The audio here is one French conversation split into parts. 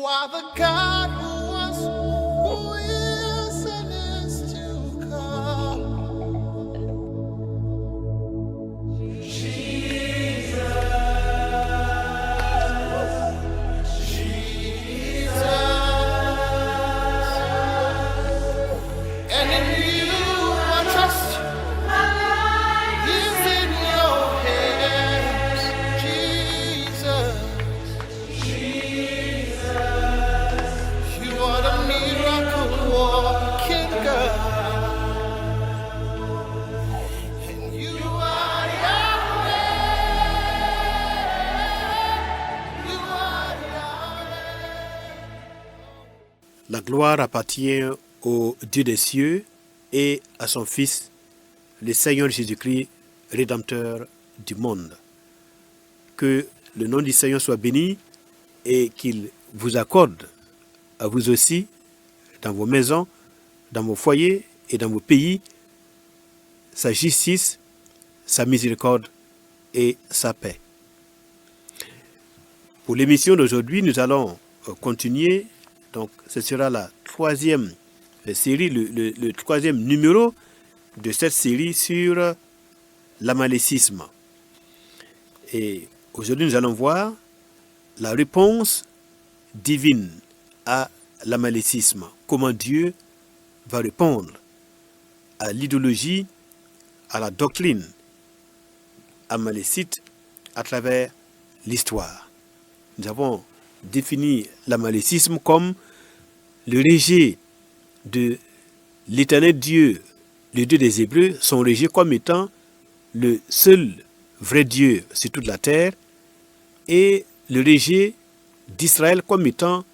are the God who was, who is, and is to come. And in you I trust. My life is in your hands, Jesus. You are the miracle working God. And you are Yahweh. You are Yahweh. La gloire appartient au Dieu des cieux et à son Fils, le Seigneur Jésus-Christ, Rédempteur du monde. Que le nom du Seigneur soit béni et qu'il vous accorde à vous aussi, dans vos maisons, dans vos foyers et dans vos pays, sa justice, sa miséricorde et sa paix. Pour l'émission d'aujourd'hui, nous allons continuer. Donc, ce sera la troisième série, le troisième numéro de cette série sur l'amalécisme. Et aujourd'hui, nous allons voir la réponse divine à l'amalécisme. Comment Dieu va répondre à l'idéologie, à la doctrine amalécite à travers l'histoire. Nous avons défini l'amalécisme comme le rejet de l'éternel Dieu, le Dieu des Hébreux, son rejet comme étant le seul vrai Dieu sur toute la terre, et le rejet d'Israël comme étant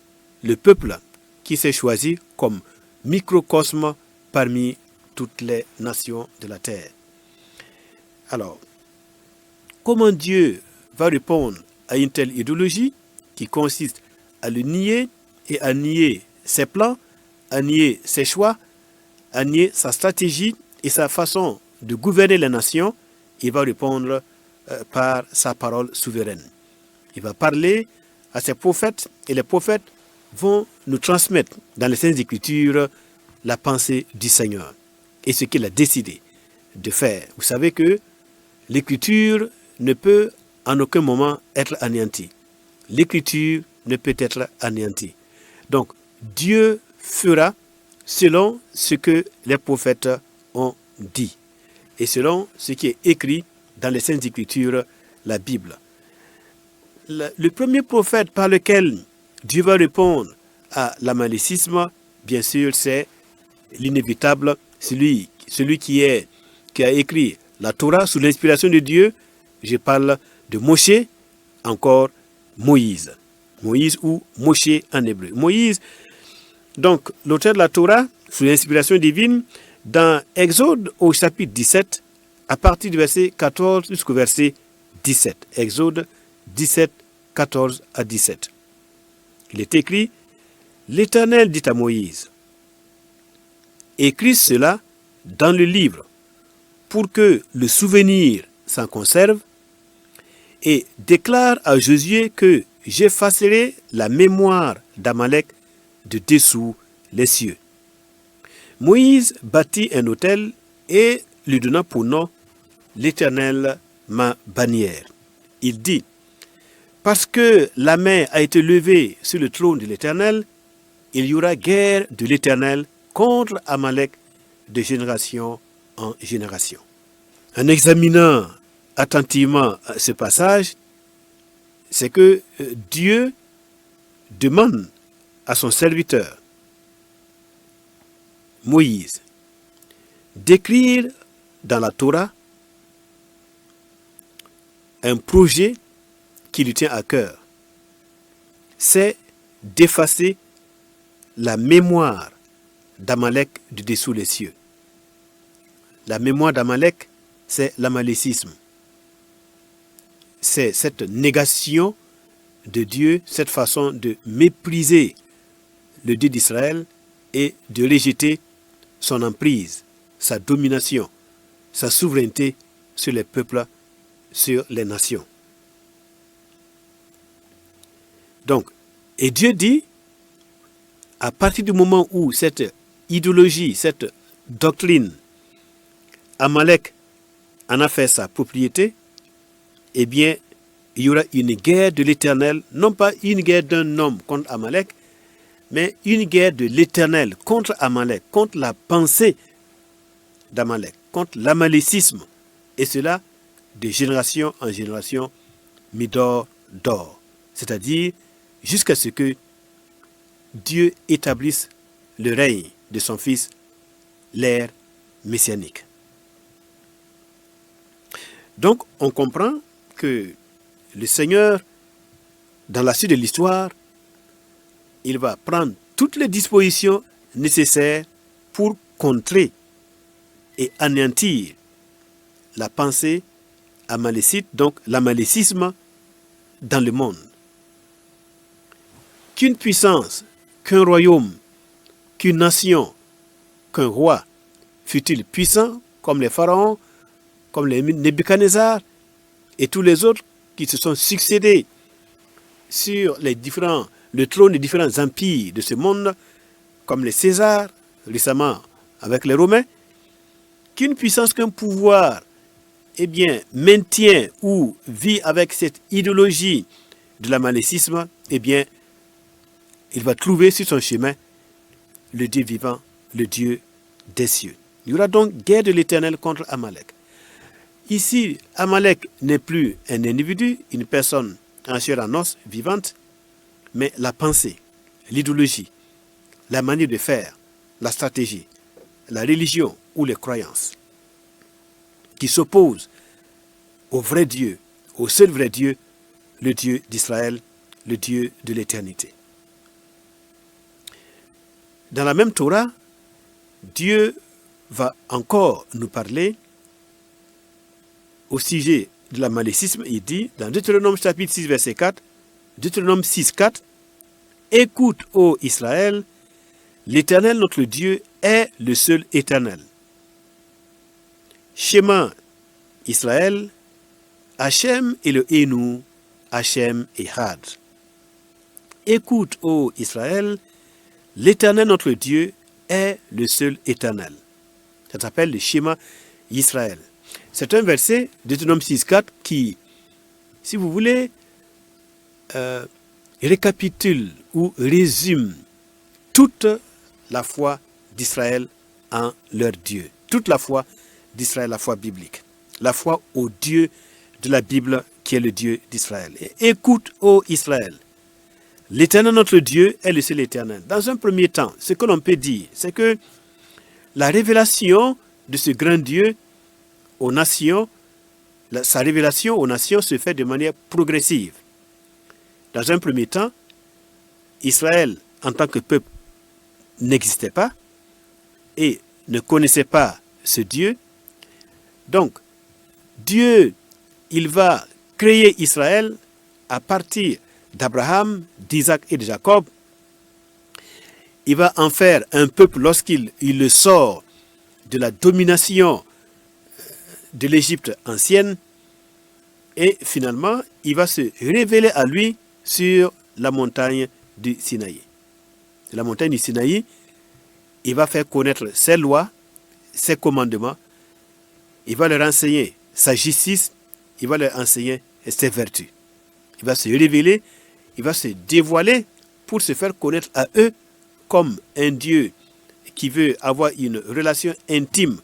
le peuple qui s'est choisi comme microcosme parmi toutes les nations de la terre. Alors, comment Dieu va répondre à une telle idéologie qui consiste à le nier et à nier ses plans, à nier ses choix, à nier sa stratégie et sa façon de gouverner les nations? Il va répondre par sa parole souveraine. Il va parler à ses prophètes et les prophètes vont nous transmettre dans les Saintes Écritures la pensée du Seigneur et ce qu'il a décidé de faire. Vous savez que l'Écriture ne peut en aucun moment être anéantie. L'Écriture ne peut être anéantie. Donc, Dieu fera selon ce que les prophètes ont dit et selon ce qui est écrit dans les Saintes Écritures, la Bible. Le premier prophète par lequel Dieu va répondre à l'amalécisme, bien sûr, c'est l'inévitable, celui qui a écrit la Torah sous l'inspiration de Dieu. Je parle de Moshe, encore Moïse. Moïse ou Moshe en hébreu. Moïse, donc l'auteur de la Torah, sous l'inspiration divine, dans Exode au chapitre 17, à partir du verset 14 jusqu'au verset 17. Exode 17, 14 à 17. Il est écrit, « L'Éternel dit à Moïse, écris cela dans le livre, pour que le souvenir s'en conserve, et déclare à Josué que j'effacerai la mémoire d'Amalek de dessous les cieux. » Moïse bâtit un autel et lui donna pour nom l'Éternel ma bannière. Il dit, parce que la main a été levée sur le trône de l'Éternel, il y aura guerre de l'Éternel contre Amalek de génération en génération. En examinant attentivement ce passage, c'est que Dieu demande à son serviteur, Moïse, d'écrire dans la Torah un projet qui lui tient à cœur. C'est d'effacer la mémoire d'Amalek de dessous les cieux. La mémoire d'Amalek, c'est l'amalécisme. C'est cette négation de Dieu, cette façon de mépriser le Dieu d'Israël et de rejeter son emprise, sa domination, sa souveraineté sur les peuples, sur les nations. Donc, et Dieu dit à partir du moment où cette idéologie, cette doctrine, Amalek en a fait sa propriété, eh bien, il y aura une guerre de l'Éternel, non pas une guerre d'un homme contre Amalek, mais une guerre de l'Éternel contre Amalek, contre la pensée d'Amalek, contre l'amalécisme, et cela de génération en génération, midor d'or, c'est-à-dire jusqu'à ce que Dieu établisse le règne de son Fils, l'ère messianique. Donc, on comprend que le Seigneur, dans la suite de l'histoire, il va prendre toutes les dispositions nécessaires pour contrer et anéantir la pensée amalécite, donc l'amalécisme dans le monde. Qu'une puissance, qu'un royaume, qu'une nation, qu'un roi, fût-il puissant comme les pharaons, comme les Nebuchadnezzar et tous les autres qui se sont succédés sur le trône des différents empires de ce monde, comme les Césars, récemment avec les Romains, qu'une puissance, qu'un pouvoir, eh bien, maintient ou vit avec cette idéologie de l'amalécisme, eh bien, il va trouver sur son chemin le Dieu vivant, le Dieu des cieux. Il y aura donc guerre de l'Éternel contre Amalek. Ici, Amalek n'est plus un individu, une personne en chair en os, vivante, mais la pensée, l'idéologie, la manière de faire, la stratégie, la religion ou les croyances qui s'opposent au vrai Dieu, au seul vrai Dieu, le Dieu d'Israël, le Dieu de l'éternité. Dans la même Torah, Dieu va encore nous parler au sujet de l'amalécisme. Il dit dans Deutéronome chapitre 6 verset 4, Deutéronome 6 4, « Écoute, ô Israël, l'Éternel notre Dieu est le seul éternel. Shema Israël, Hachem Eloheinu, Hachem Echad. Écoute, ô Israël, l'Éternel notre Dieu est le seul éternel. » Ça s'appelle le Shema Israël. C'est un verset, Deutéronome 6.4, qui, si vous voulez, récapitule ou résume toute la foi d'Israël en leur Dieu. Toute la foi d'Israël, la foi biblique. La foi au Dieu de la Bible qui est le Dieu d'Israël. Et écoute, ô Israël, l'Éternel notre Dieu est le seul éternel. Dans un premier temps, ce que l'on peut dire, c'est que la révélation de ce grand Dieu aux nations, sa révélation aux nations se fait de manière progressive. Dans un premier temps, Israël, en tant que peuple, n'existait pas et ne connaissait pas ce Dieu. Donc, Dieu, il va créer Israël à partir d'Abraham, d'Isaac et de Jacob. Il va en faire un peuple lorsqu'il le sort de la domination de l'Égypte ancienne, et finalement, il va se révéler à lui sur la montagne du Sinaï. La montagne du Sinaï, il va faire connaître ses lois, ses commandements, il va leur enseigner sa justice, il va leur enseigner ses vertus. Il va se révéler, il va se dévoiler pour se faire connaître à eux comme un Dieu qui veut avoir une relation intime,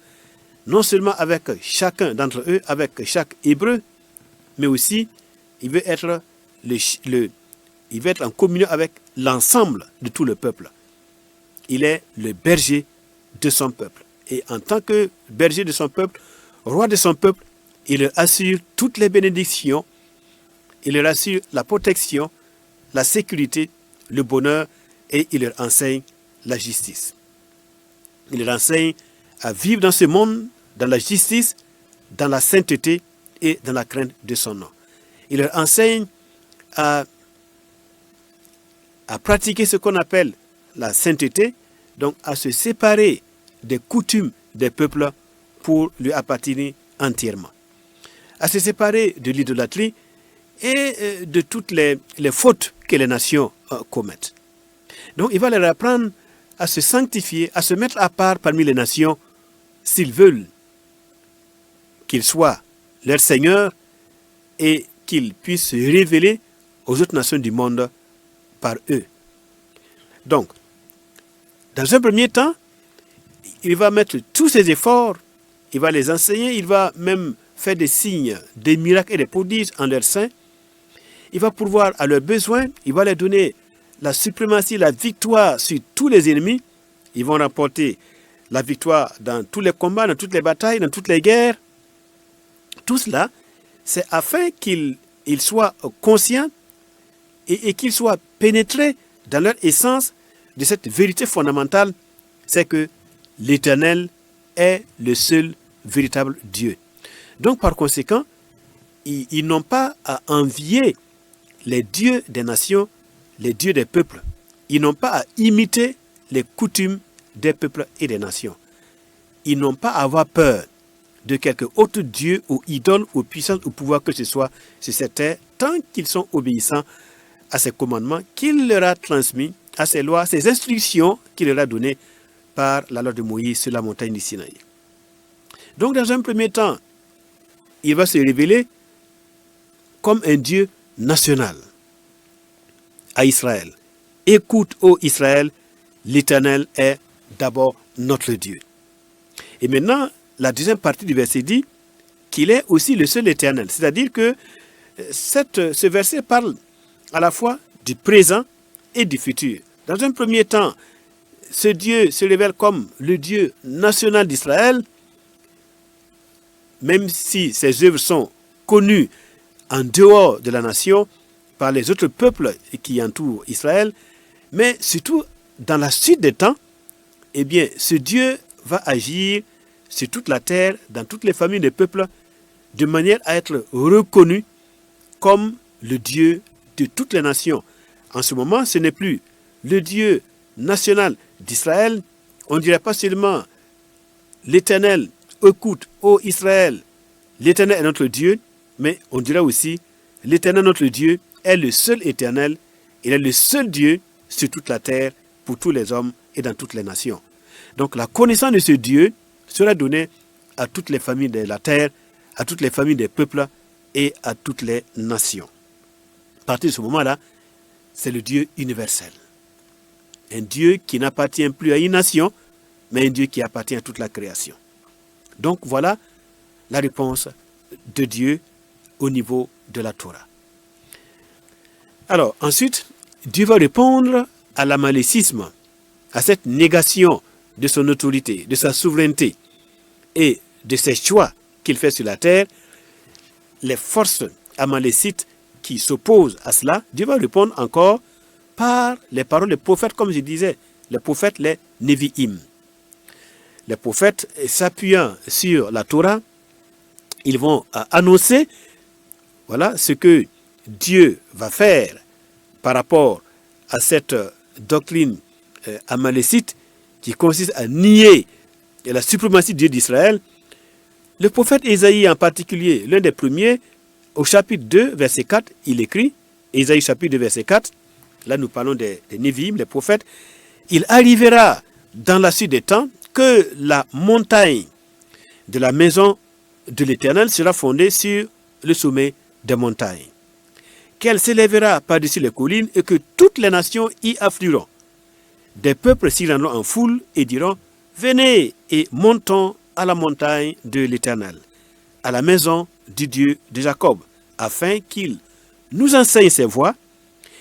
non seulement avec chacun d'entre eux, avec chaque Hébreu, mais aussi il veut être, il veut être en communion avec l'ensemble de tout le peuple. Il est le berger de son peuple. Et en tant que berger de son peuple, roi de son peuple, il leur assure toutes les bénédictions, il leur assure la protection, la sécurité, le bonheur, et il leur enseigne la justice. Il leur enseigne à vivre dans ce monde, dans la justice, dans la sainteté et dans la crainte de son nom. Il leur enseigne à pratiquer ce qu'on appelle la sainteté, donc à se séparer des coutumes des peuples pour lui appartenir entièrement. À se séparer de l'idolâtrie et de toutes les fautes que les nations commettent. Donc il va leur apprendre à se sanctifier, à se mettre à part parmi les nations, s'ils veulent qu'il soit leur Seigneur et qu'il puisse se révéler aux autres nations du monde par eux. Donc, dans un premier temps, il va mettre tous ses efforts, il va les enseigner, il va même faire des signes, des miracles et des prodiges en leur sein. Il va pourvoir à leurs besoins, il va leur donner la suprématie, la victoire sur tous les ennemis. Ils vont remporter la victoire dans tous les combats, dans toutes les batailles, dans toutes les guerres. Tout cela, c'est afin qu'ils soient conscients et qu'ils soient pénétrés dans leur essence de cette vérité fondamentale, c'est que l'Éternel est le seul véritable Dieu. Donc par conséquent, ils n'ont pas à envier les dieux des nations, les dieux des peuples. Ils n'ont pas à imiter les coutumes des peuples et des nations. Ils n'ont pas à avoir peur de quelque autre dieu ou idole ou puissance ou pouvoir que ce soit sur cette terre, tant qu'ils sont obéissants à ses commandements qu'il leur a transmis, à ses lois, ses instructions qu'il leur a données par la loi de Moïse sur la montagne du Sinaï. Donc dans un premier temps, il va se révéler comme un Dieu national à Israël. Écoute, ô Israël, l'Éternel est d'abord notre Dieu. Et maintenant, la deuxième partie du verset dit qu'il est aussi le seul Éternel. C'est-à-dire que ce verset parle à la fois du présent et du futur. Dans un premier temps, ce Dieu se révèle comme le Dieu national d'Israël, même si ses œuvres sont connues en dehors de la nation par les autres peuples qui entourent Israël, mais surtout dans la suite des temps, eh bien, ce Dieu va agir sur toute la terre, dans toutes les familles des peuples, de manière à être reconnu comme le Dieu de toutes les nations. En ce moment, ce n'est plus le Dieu national d'Israël. On ne dirait pas seulement l'Éternel, écoute, ô Israël, l'Éternel est notre Dieu, mais on dirait aussi l'Éternel notre Dieu est le seul Éternel, il est le seul Dieu sur toute la terre pour tous les hommes et dans toutes les nations. Donc la connaissance de ce Dieu sera donnée à toutes les familles de la terre, à toutes les familles des peuples et à toutes les nations. À partir de ce moment-là, c'est le Dieu universel. Un Dieu qui n'appartient plus à une nation, mais un Dieu qui appartient à toute la création. Donc voilà la réponse de Dieu au niveau de la Torah. Alors ensuite, Dieu va répondre à l'amalécisme, à cette négation de son autorité, de sa souveraineté et de ses choix qu'il fait sur la terre. Les forces amalécites qui s'opposent à cela, Dieu va répondre encore par les paroles des prophètes, comme je disais, les prophètes, les Nevi'im. Les prophètes, s'appuyant sur la Torah, ils vont annoncer voilà, ce que Dieu va faire par rapport à cette doctrine amalécite qui consiste à nier la suprématie de Dieu d'Israël. Le prophète Ésaïe en particulier, l'un des premiers, au chapitre 2, verset 4, il écrit, Ésaïe chapitre 2, verset 4, là nous parlons des Nevi'im, les prophètes, il arrivera dans la suite des temps que la montagne de la maison de l'Éternel sera fondée sur le sommet des montagnes, qu'elle s'élèvera par-dessus les collines et que toutes les nations y afflueront. Des peuples s'y rendront en foule et diront, venez et montons à la montagne de l'Éternel, à la maison du Dieu de Jacob, afin qu'il nous enseigne ses voies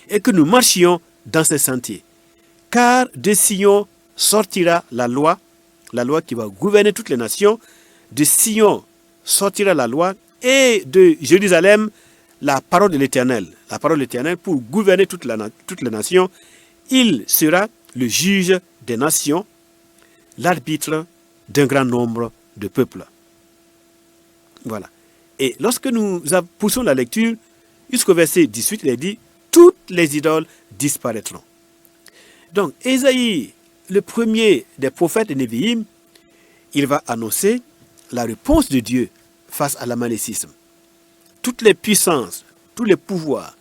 et que nous marchions dans ses sentiers. Car de Sion sortira la loi qui va gouverner toutes les nations. De Sion sortira la loi et de Jérusalem la parole de l'Éternel. La parole de l'Éternel pour gouverner toutes les nations. Il sera le juge des nations, l'arbitre d'un grand nombre de peuples. Voilà. Et lorsque nous poussons la lecture, jusqu'au verset 18, il est dit, toutes les idoles disparaîtront. Donc, Ésaïe, le premier des prophètes de Nevi'im, il va annoncer la réponse de Dieu face à l'amalécisme. Toutes les puissances, tous les pouvoirs,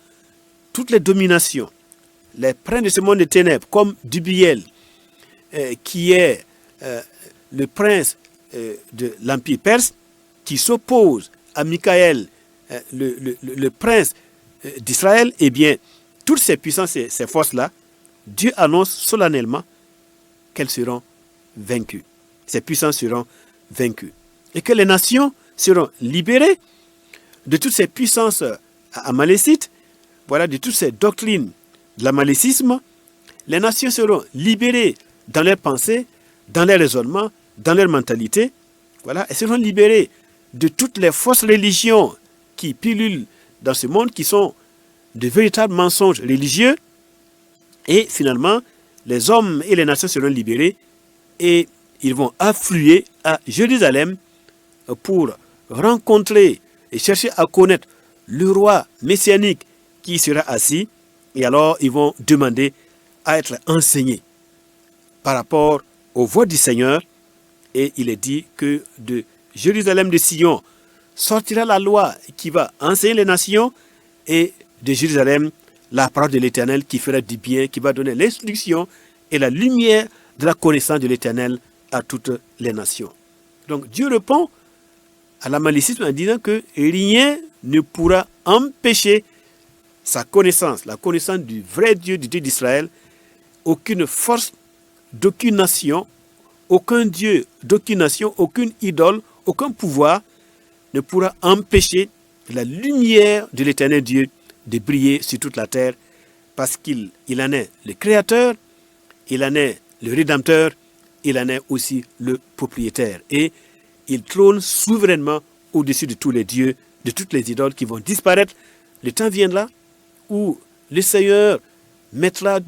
toutes les dominations, les princes de ce monde de ténèbres, comme Dubiel, qui est le prince de l'Empire perse, qui s'oppose à Michael, le prince d'Israël, eh bien, toutes ces puissances, ces forces-là, Dieu annonce solennellement qu'elles seront vaincues. Ces puissances seront vaincues. Et que les nations seront libérées de toutes ces puissances amalécites, voilà, de toutes ces doctrines de l'amalécisme. Les nations seront libérées dans leurs pensées, dans leurs raisonnements, dans leur mentalité. Voilà, elles seront libérées de toutes les fausses religions qui pilulent dans ce monde, qui sont de véritables mensonges religieux. Et finalement, les hommes et les nations seront libérés et ils vont affluer à Jérusalem pour rencontrer et chercher à connaître le roi messianique qui sera assis. Et alors, ils vont demander à être enseignés par rapport aux voix du Seigneur. Et il est dit que de Jérusalem de Sion sortira la loi qui va enseigner les nations, et de Jérusalem la parole de l'Éternel qui fera du bien, qui va donner l'instruction et la lumière de la connaissance de l'Éternel à toutes les nations. Donc Dieu répond à l'amalécisme en disant que rien ne pourra empêcher sa connaissance, la connaissance du vrai Dieu, du Dieu d'Israël. Aucune force d'aucune nation, aucun Dieu d'aucune nation, aucune idole, aucun pouvoir ne pourra empêcher la lumière de l'Éternel Dieu de briller sur toute la terre, parce qu'il en est le Créateur, il en est le Rédempteur, il en est aussi le propriétaire. Et il trône souverainement au-dessus de tous les dieux, de toutes les idoles qui vont disparaître. Le temps viendra où le Seigneur mettra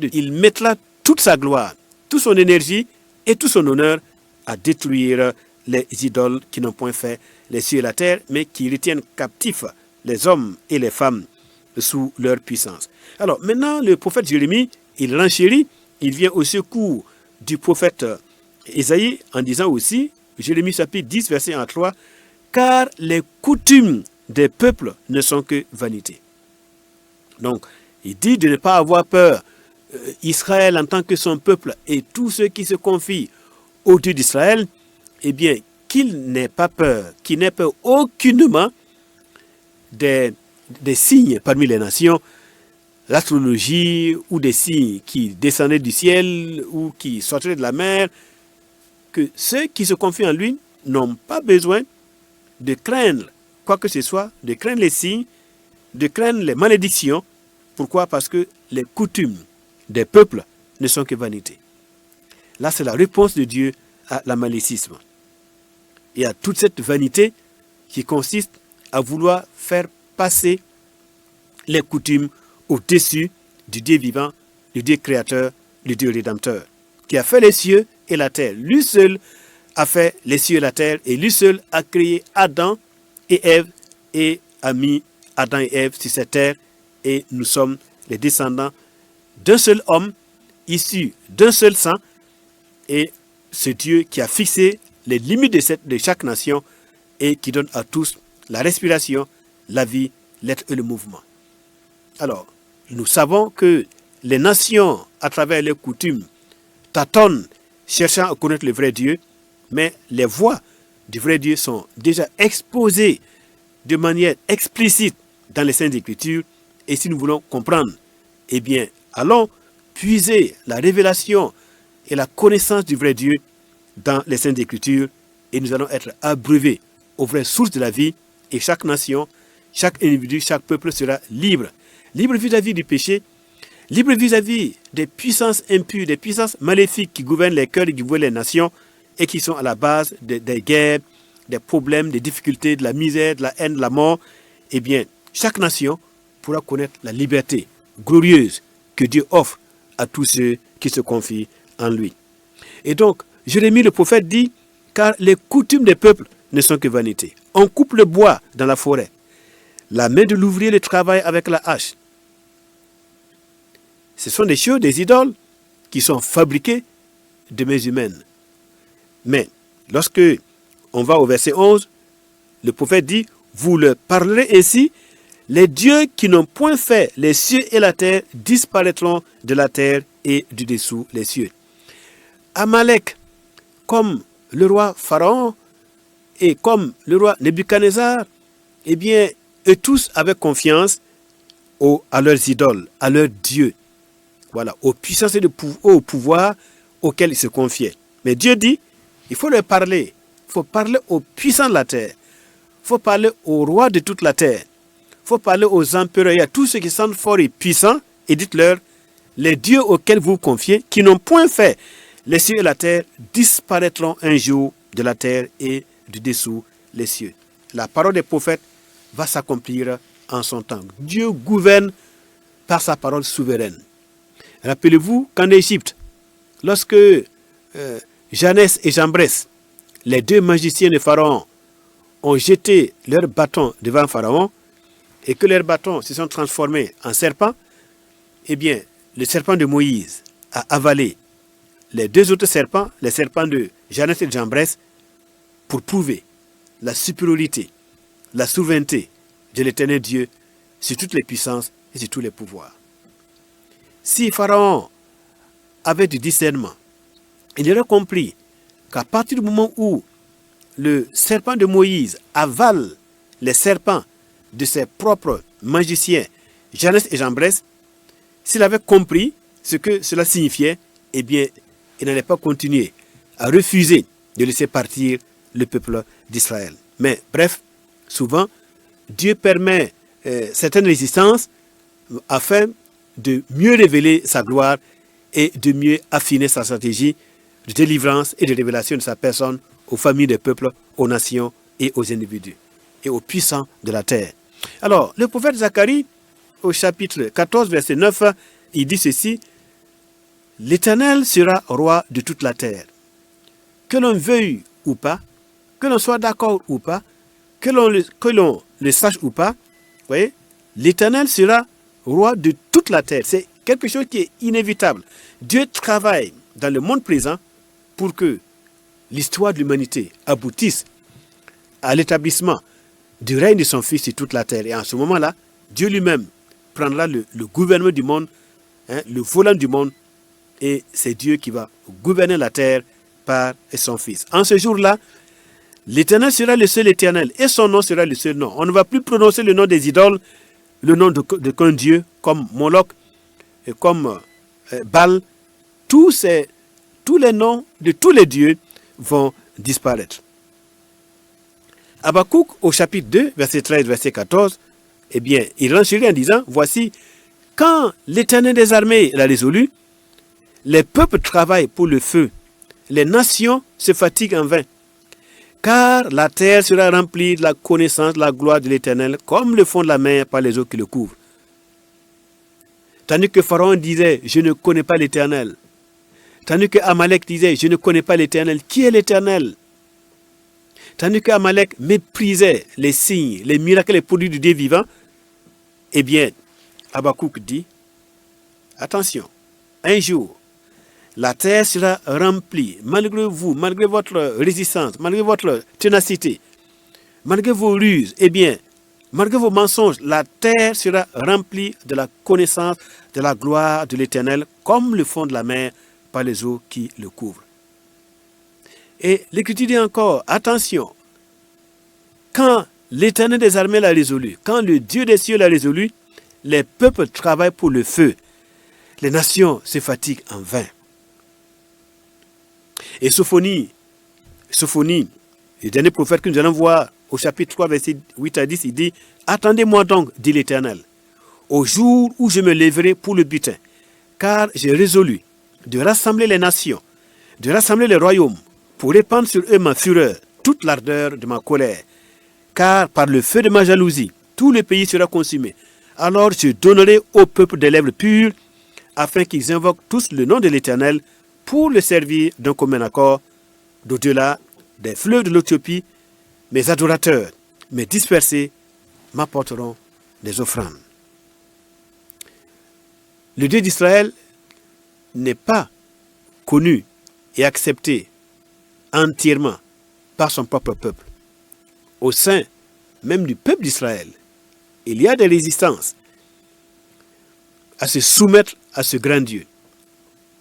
toute sa gloire, toute son énergie et tout son honneur à détruire les idoles qui n'ont point fait les cieux et la terre, mais qui retiennent captifs les hommes et les femmes sous leur puissance. Alors maintenant, le prophète Jérémie, il renchérit, il vient au secours du prophète Ésaïe en disant aussi, Jérémie chapitre 10, verset 1 à 3, « Car les coutumes des peuples ne sont que vanité. » Donc, il dit de ne pas avoir peur. Israël en tant que son peuple et tous ceux qui se confient au Dieu d'Israël, eh bien, qu'il n'ait pas peur, qu'il n'ait peur aucunement des signes parmi les nations, l'astrologie ou des signes qui descendaient du ciel ou qui sortaient de la mer, que ceux qui se confient en lui n'ont pas besoin de craindre quoi que ce soit, de craindre les signes, de craindre les malédictions. Pourquoi? Parce que les coutumes des peuples ne sont que vanité. Là, c'est la réponse de Dieu à l'amalécisme et à toute cette vanité qui consiste à vouloir faire passer les coutumes au-dessus du Dieu vivant, du Dieu créateur, du Dieu rédempteur, qui a fait les cieux et la terre. Lui seul a fait les cieux et la terre, et lui seul a créé Adam et Ève et a mis Adam et Ève sur cette terre, et nous sommes les descendants d'un seul homme, issu d'un seul sang, et ce Dieu qui a fixé les limites de chaque nation et qui donne à tous la respiration, la vie, l'être et le mouvement. Alors, nous savons que les nations, à travers leurs coutumes, tâtonnent, cherchant à connaître le vrai Dieu, mais les voies du vrai Dieu sont déjà exposées de manière explicite dans les Saintes Écritures, et si nous voulons comprendre, eh bien, allons puiser la révélation et la connaissance du vrai Dieu dans les Saintes Écritures, et nous allons être abreuvés aux vraies sources de la vie, et chaque nation, chaque individu, chaque peuple sera libre. Libre vis-à-vis du péché, libre vis-à-vis des puissances impures, des puissances maléfiques qui gouvernent les cœurs et qui gouvernent les nations et qui sont à la base des guerres, des problèmes, des difficultés, de la misère, de la haine, de la mort. Eh bien, chaque nation pourra connaître la liberté glorieuse que Dieu offre à tous ceux qui se confient en lui. Et donc, Jérémie le prophète dit, car les coutumes des peuples ne sont que vanité. On coupe le bois dans la forêt. La main de l'ouvrier le travaille avec la hache. Ce sont des choses, des idoles qui sont fabriquées de mains humaines. Mais lorsque on va au verset 11, le prophète dit, vous leur parlerez ainsi, les dieux qui n'ont point fait les cieux et la terre disparaîtront de la terre et du dessous les cieux. Amalek, comme le roi Pharaon et comme le roi Nebuchadnezzar, eh bien, eux tous avaient confiance à leurs idoles, à leurs dieux. Voilà, aux puissances et au pouvoir auxquels ils se confiaient. Mais Dieu dit, il faut leur parler. Il faut parler aux puissants de la terre. Il faut parler aux rois de toute la terre. Il faut parler aux empereurs et à tous ceux qui sont forts et puissants. Et dites-leur, les dieux auxquels vous vous confiez, qui n'ont point fait les cieux et la terre, disparaîtront un jour de la terre et du dessous les cieux. La parole des prophètes va s'accomplir en son temps. Dieu gouverne par sa parole souveraine. Rappelez-vous qu'en Égypte, lorsque Janès et Jambres, les deux magiciens de Pharaon, ont jeté leurs bâtons devant Pharaon et que leurs bâtons se sont transformés en serpents, eh bien, le serpent de Moïse a avalé les deux autres serpents, les serpents de Janès et de Jambres, pour prouver la supériorité, la souveraineté de l'Éternel Dieu sur toutes les puissances et sur tous les pouvoirs. Si Pharaon avait du discernement, il aurait compris qu'à partir du moment où le serpent de Moïse avale les serpents de ses propres magiciens, Janès et Jambres, s'il avait compris ce que cela signifiait, eh bien, il n'allait pas continuer à refuser de laisser partir le peuple d'Israël. Mais bref, souvent, Dieu permet certaines résistances afin de mieux révéler sa gloire et de mieux affiner sa stratégie de délivrance et de révélation de sa personne aux familles des peuples, aux nations et aux individus et aux puissants de la terre. Alors, le prophète Zacharie, au chapitre 14, verset 9, il dit ceci: l'Éternel sera roi de toute la terre. Que l'on veuille ou pas, que l'on soit d'accord ou pas, que l'on le sache ou pas, voyez, l'Éternel sera roi de toute la terre. C'est quelque chose qui est inévitable. Dieu travaille dans le monde présent pour que l'histoire de l'humanité aboutisse à l'établissement du règne de son Fils sur toute la terre. Et en ce moment-là, Dieu lui-même prendra le gouvernement du monde, le volant du monde, et c'est Dieu qui va gouverner la terre par son Fils. En ce jour-là, l'Éternel sera le seul Éternel et son nom sera le seul nom. On ne va plus prononcer le nom des idoles, le nom de qu'un Dieu comme Moloch, et comme Baal. Tous les noms de tous les dieux vont disparaître. Habakkuk, au chapitre 2, verset 13, verset 14, eh bien, il renchérit en disant, voici, quand l'Éternel des armées l'a résolu, les peuples travaillent pour le feu, les nations se fatiguent en vain, car la terre sera remplie de la connaissance de la gloire de l'Éternel, comme le fond de la mer par les eaux qui le couvrent. Tandis que Pharaon disait, je ne connais pas l'Éternel. Tandis que Amalek disait, je ne connais pas l'Éternel. Qui est l'Éternel? Tandis que Amalek méprisait les signes, les miracles, les produits du Dieu vivant, eh bien, Habakkuk dit, attention, un jour, la terre sera remplie, malgré vous, malgré votre résistance, malgré votre ténacité, malgré vos ruses, eh bien, malgré vos mensonges, la terre sera remplie de la connaissance de la gloire de l'Éternel, comme le fond de la mer par les eaux qui le couvrent. Et l'Écriture dit encore, attention, quand l'Éternel des armées l'a résolu, quand le Dieu des cieux l'a résolu, les peuples travaillent pour le feu, les nations se fatiguent en vain. Et Sophonie, le dernier prophète que nous allons voir au chapitre 3, verset 8 à 10, il dit, attendez-moi donc, dit l'Éternel, au jour où je me lèverai pour le butin, car j'ai résolu de rassembler les nations, de rassembler les royaumes, pour répandre sur eux ma fureur, toute l'ardeur de ma colère. Car par le feu de ma jalousie, tout le pays sera consumé. Alors je donnerai au peuple des lèvres pures, afin qu'ils invoquent tous le nom de l'Éternel, pour le servir d'un commun accord, d'au-delà des fleuves de l'Éthiopie. Mes adorateurs, mes dispersés, m'apporteront des offrandes. Le Dieu d'Israël n'est pas connu et accepté entièrement par son propre peuple. Au sein même du peuple d'Israël, il y a des résistances à se soumettre à ce grand Dieu,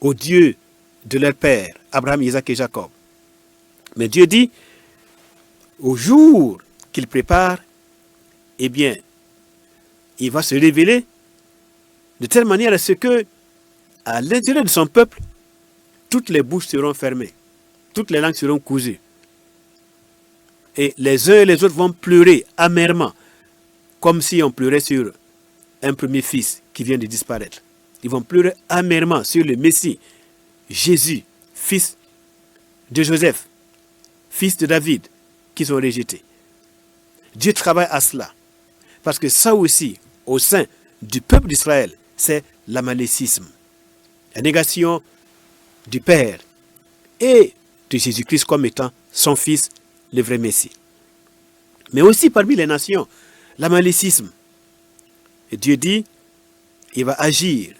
au Dieu de leur père, Abraham, Isaac et Jacob. Mais Dieu dit, au jour qu'il prépare, eh bien, il va se révéler de telle manière à ce que, à l'intérieur de son peuple, toutes les bouches seront fermées, toutes les langues seront cousues. Et les uns et les autres vont pleurer amèrement, comme si on pleurait sur un premier fils qui vient de disparaître. Ils vont pleurer amèrement sur le Messie, Jésus, fils de Joseph, fils de David, qu'ils ont rejeté. Dieu travaille à cela. Parce que ça aussi, au sein du peuple d'Israël, c'est l'amalécisme. La négation du Père et de Jésus-Christ comme étant son Fils, le vrai Messie. Mais aussi parmi les nations, l'amalécisme. Et Dieu dit, il va agir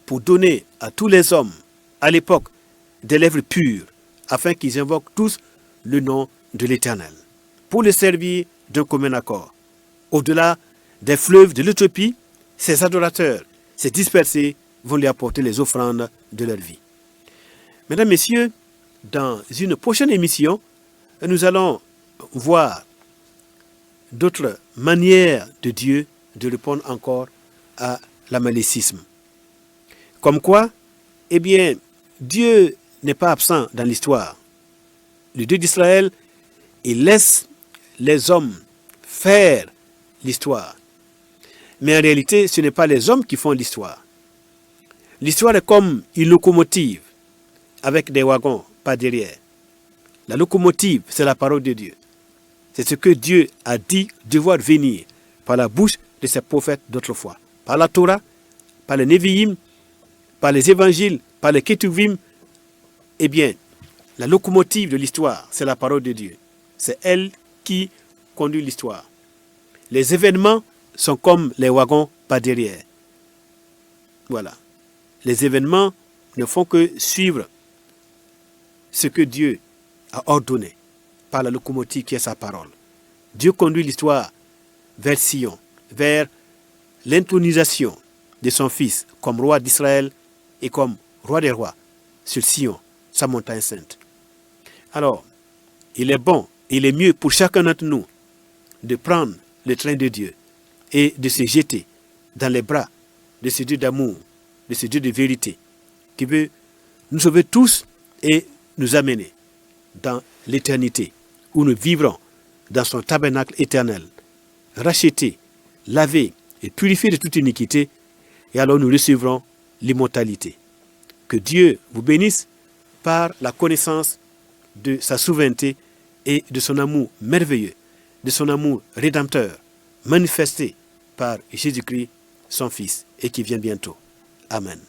pour donner à tous les hommes, à l'époque, des lèvres pures, afin qu'ils invoquent tous le nom de l'Éternel, pour le servir d'un commun accord. Au-delà des fleuves de l'Éthiopie, ces adorateurs, ces dispersés, vont lui apporter les offrandes de leur vie. Mesdames, Messieurs, dans une prochaine émission, nous allons voir d'autres manières de Dieu de répondre encore à l'amalécisme. Comme quoi, eh bien, Dieu n'est pas absent dans l'histoire. Le Dieu d'Israël, il laisse les hommes faire l'histoire. Mais en réalité, ce n'est pas les hommes qui font l'histoire. L'histoire est comme une locomotive avec des wagons pas derrière. La locomotive, c'est la parole de Dieu. C'est ce que Dieu a dit devoir venir par la bouche de ses prophètes d'autrefois. Par la Torah, par les Nevi'im, par les évangiles, par les Ketuvim. Eh bien, la locomotive de l'histoire, c'est la parole de Dieu. C'est elle qui conduit l'histoire. Les événements sont comme les wagons pas derrière. Voilà. Les événements ne font que suivre ce que Dieu a ordonné par la locomotive qui est sa parole. Dieu conduit l'histoire vers Sion, vers l'intronisation de son Fils comme roi d'Israël et comme roi des rois sur Sion, sa montagne sainte. Alors, il est bon, il est mieux pour chacun d'entre nous de prendre le train de Dieu et de se jeter dans les bras de ce Dieu d'amour, de ce Dieu de vérité, qui veut nous sauver tous et nous amener dans l'éternité, où nous vivrons dans son tabernacle éternel, rachetés, lavés et purifiés de toute iniquité, et alors nous recevrons l'immortalité. Que Dieu vous bénisse par la connaissance de sa souveraineté et de son amour merveilleux, de son amour rédempteur, manifesté par Jésus-Christ, son Fils, et qui vient bientôt. Amen.